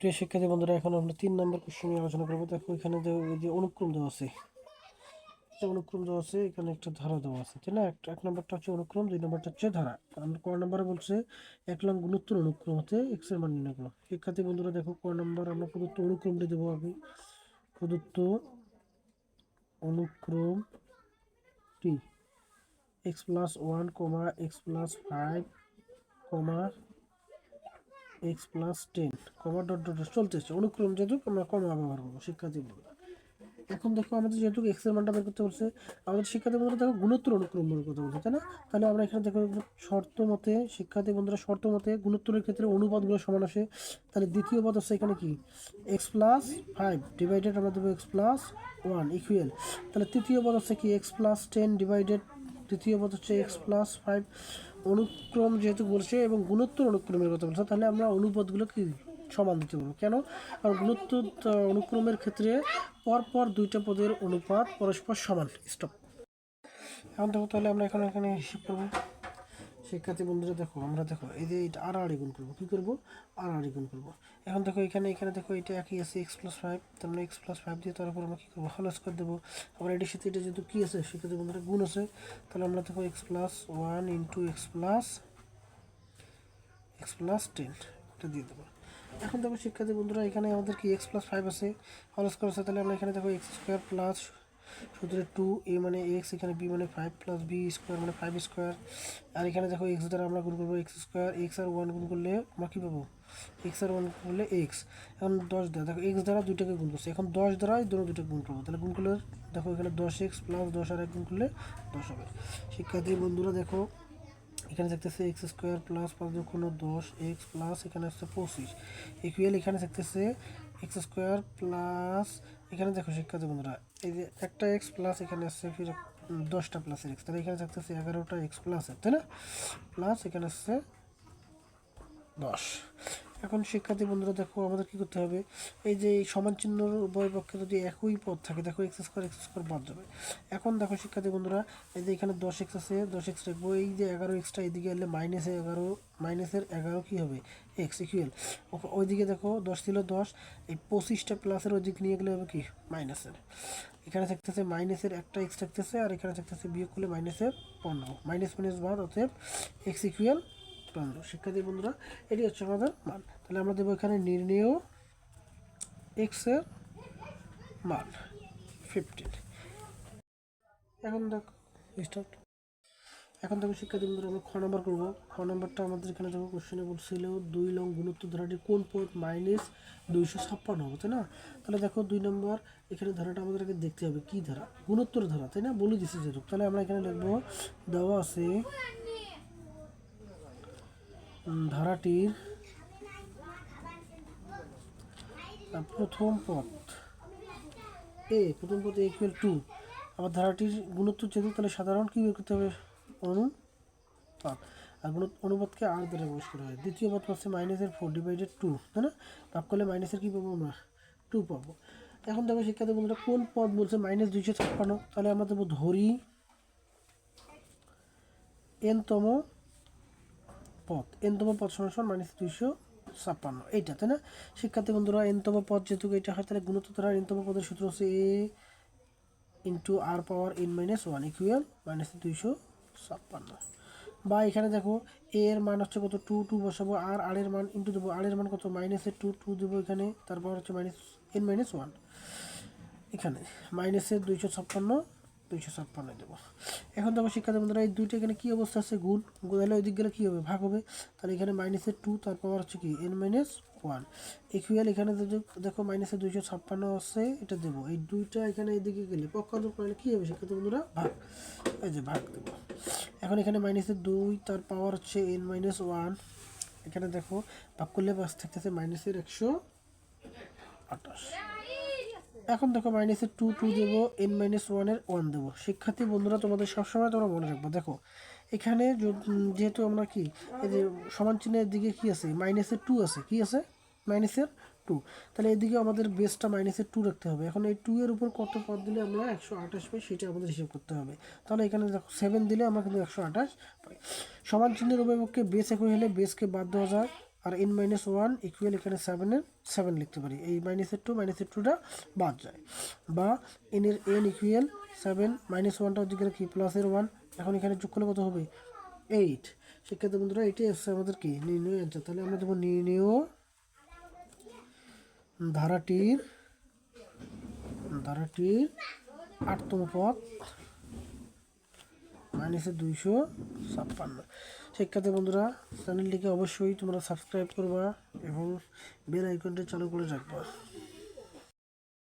প্রিয় শিক্ষার্থী বন্ধুরা, এখন আমরা 3 নম্বর কোশ্চেন নিয়ে আলোচনা করবো। দেখো এখানে যে অনুক্রম দেওয়া আছে, এখানে একটা ধারা দেওয়া আছে, তাই না? এক নম্বরটা হচ্ছে অনুক্রম, 2 নম্বরটা হচ্ছে ধারা। আমরা ক নম্বরে বলছে এক লং গুণোত্তর অনুক্রম হতে এক্স এর মান নির্ণয় করো। শিক্ষার্থী বন্ধুরা দেখো, ক নম্বর আমরা প্রদত্ত অনুক্রমটি দেবো আগে। প্রদত্ত অনুক্রমটি X plus 1 comma X plus 5 comma X plus 10 comma dot dot dot চলতেছে। অনুক্রম যেহেতু আমরা কমা ব্যবহার করবো। শিক্ষার্থী বন্ধুরা এখন দেখো, আমাদের যেহেতু এক্স এর মানটা বের করতে বলছে, আমাদের শিক্ষার্থী বন্ধুরা দেখো গুণোত্তর অনুক্রম বের করতে বলছে, তাই না? তাহলে আমরা এখানে দেখো শর্ত মতে, শিক্ষার্থী বন্ধুরা শর্ত মতে গুণোত্তরের ক্ষেত্রে অনুপাতগুলো সমান আসে। তাহলে দ্বিতীয় পদ হচ্ছে এখানে কি এক্স প্লাস 5 ডিভাইডেড আমরা দেবো এক্স প্লাস 1 ইকুয়াল। তাহলে তৃতীয় পদ হচ্ছে কি এক্স প্লাস 10 ডিভাইডেড তৃতীয় পদ হচ্ছে এক্স প্লাস 5। অনুক্রম যেহেতু বলছে এবং গুণোত্তর অনুক্রমের কথা বলছে, তাহলে আমরা অনুপাতগুলো কি সমান দিতে পারবো। কেন? কারণ গুণোত্তর অনুক্রমের ক্ষেত্রে পরপর দুইটা পদের অনুপাত পরস্পর সমান। স্টপ। এখন দেখো, তাহলে আমরা এখানে হিসাব করবো। শিক্ষার্থী বন্ধুরা দেখো, আমরা দেখো এই যে এটা আড়াআড়ি গুণ করবো। কী করবো? আড়াআড়ি গুণ করবো। এখন দেখো এখানে দেখো এটা একই আছে এক্স প্লাস 5, তার মানে এক্স প্লাস 5 দিয়ে তার উপর আমরা কী করবো? হোল স্কোয়ার দেবো। আবার এটির সাথে এটা যেহেতু কী আছে, শিক্ষার্থী বন্ধুরা গুণ আছে, তাহলে আমরা দেখো x plus 1 into x plus 10 এটা দিয়ে দেবো। এখন দেখো শিক্ষার্থী বন্ধুরা, এখানে আমাদের কি এক্স প্লাস 5 আছে, হোল স্কোয়ার আছে, তাহলে আমরা এখানে দেখো এক্স স্কোয়ার প্লাস সূত্রে 2 এ মানে এক্স, এখানে বি মানে 5 প্লাস বি স্কোয়ার মানে 5 স্কোয়ার। আর এখানে দেখো এক্স দ্বারা আমরা গুণ করবো এক্স স্কোয়ার, এক্স আর 1 গুণ করলে আমরা কী পাবো? এক্স আর 1 গুণ করলে এক্স। এখন 10 দ্বারা দেখো এক্স দ্বারা দুইটাকে গুণ করছে, এখন 10 দ্বারা এই দুটোকে গুণ করবো। তাহলে গুণ করলে দেখো এখানে 10x প্লাস 10 আর 1 গুণ করলে 10 হবে। শিক্ষার্থী বন্ধুরা দেখো, এখানে থাকতেছে এক্স স্কোয়ার প্লাস 5 যখন 10 এক্স প্লাস এখানে আসছে 25 ইকুয়াল। এখানে থাকতেছে এক্স স্কোয়ার প্লাস, এখানে দেখো শিক্ষার্থী বন্ধুরা এই যে একটা এক্স প্লাস এখানে আসছে ফির 10টা প্লাসের এক্স, তাহলে এখানে থাকতেছে 11টা এক্স প্লাস, তাই না? প্লাস এখানে আসছে 10। এখন শিক্ষার্থী বন্ধুরা দেখো, আমাদের কী করতে হবে? এই যে এই সমান চিহ্নর উভয় পক্ষে যদি একই পদ থাকে, দেখো এক্স স্কোয়ার বাদ যাবে। এখন দেখো শিক্ষার্থী বন্ধুরা, এই যে এখানে 10x আছে, 10x রাখবো। এই যে 11xটা এদিকে এলে মাইনাসের 11 কী হবে? X equal. ওইদিকে দেখো 10 ছিল 10, এই 25টা প্লাসের ওই দিক নিয়ে গেলে হবে কি মাইনাসের। এখানে থাকতেছে মাইনাসের একটা এক্স থাকতেছে, আর এখানে থাকতেছে বিয়োগ করলে মাইনাসের 15, মাইনাস মাইনাস বাদ, অতএব এক্স ইকুয়াল 15। শিক্ষার্থী বন্ধুরা এটি হচ্ছে আমাদের মান। তাহলে আমরা দেবো এখানে নির্ণেয় এক্স এর মান 15। এখন দেখো স্টার্ট। এখন দেখো শিক্ষার্থী বন্ধুরা, আমরা খ নম্বর করবো। খ নম্বরটা আমাদের এখানে দেখো কোশ্চেনে বলছিল 2 লং গুণোত্তর ধারাটি কোন পদ মাইনাস 256 হবে, তাই না? তাহলে দেখো 2 নম্বর এখানে ধারাটা আমাদের আগে দেখতে হবে কী ধারা, গুণোত্তর ধারা, তাই না? বলে দিচ্ছে যেহেতু, তাহলে আমরা এখানে লিখবো দেওয়া আছে ধারাটির প্রথম পদ প্রথম পদ ইকুয়াল টু, আবার ধারাটির গুণোত্তর যেহেতু, তাহলে সাধারণ কী বের করতে হবে? অনুপাত। আর অনুপাতকে আর দ্বারা প্রকাশ করা হয়। দ্বিতীয় পদ পাচ্ছে মাইনাসের 4 ডিভাইডেড 2, তাই না? ভাগ করলে মাইনাসের কী পাবো আমরা? 2 পাবো। এখন দেখো শিক্ষার্থী বন্ধুরা, কোন পদ বলছে মাইনাস 256, তাহলে আমরা দেবো ধরি এনতম পদ সমান মাইনাস 256, এইটা, তাই না? শিক্ষার্থী বন্ধুরা, এনতম পদ যেহেতু এটা হয়, তাহলে গুণোত্তর ধারার এনতম পদের সূত্র হচ্ছে এ ইন্টু আর পাওয়ার এন মাইনাস 1 ইকুয়াল মাইনাস 256। বা এখানে দেখো এ এর মান হচ্ছে কত? 2 বসাবো, আর এর মান ইন্টু দেবো, আর এর মান কত? মাইনাসের 2 দেবো এখানে, তারপর হচ্ছে মাইনাস এন মাইনাস 1, এখানে মাইনাসের 256 দেবো। এখন দেখো শিক্ষার্থী বন্ধুরা, এই দুইটা এখানে কী অবস্থা আছে? গুণ হলে ওই দিক গেলে কী হবে? ভাগ হবে। তাহলে এখানে মাইনাসের 2, তার পাওয়ার হচ্ছে কি এন মাইনাস 1 ইকুয়াল। এখানে দেখো মাইনাসের 256 আছে, এটা দেবো। এই দুইটা এখানে এইদিকে গেলে পক্ষান্তর করলে কী হবে শিক্ষার্থী বন্ধুরা? ভাগ। এই যে ভাগ দেবো। এখন এখানে মাইনাসের 2, তার পাওয়ার হচ্ছে এন মাইনাস 1, এখানে দেখো ভাগ করলে বাস থাকতেছে মাইনাসের 128। এখন দেখো মাইনাসের 2 দেবো, এন মাইনাস 1 দেবো। শিক্ষার্থী বন্ধুরা, তোমাদের সবসময় তোমরা মনে রাখবো, দেখো এখানে যেহেতু আমরা কি এই যে সমান চিহ্নের দিকে কি আছে? মাইনাসের 2 আছে, কি আছে? মাইনাসের 2, তাহলে এদিকে আমাদের বেসটা মাইনাসের 2 রাখতে হবে। এখন এই 2 এর উপর কত পদ দিলে আমরা 128 পাই, সেটা আমাদের হিসাব করতে হবে। তাহলে এখানে দেখো 7 দিলে আমরা কিন্তু 128 পাই। সমান চিহ্নের উভয় পক্ষে বেস একই হলে বেসকে বাদ দেওয়া যায়, আর n মাইনাস ওয়ান ইকুয়াল এখানে 7 লিখতে পারি, এই মাইনাসের টুটা বাদ যায়, বা n ইকুয়াল 7 মাইনাস ওয়ানটা ওদিকে কি প্লাসের 1, এখন এখানে যোগ করলে কত হবে 8। শিক্ষার্থী বন্ধুরা এটাই হচ্ছে আমাদের কি নির্ণয় অ্যান্সার। তাহলে আমরা দেবো নির্ণয় ধারাটির 8তম পদ -256। শিক্ষার্থী বন্ধুরা চ্যানেলটিকে অবশ্যই তোমরা সাবস্ক্রাইব করবা এবং বেল আইকনটি চালু করে রাখবা।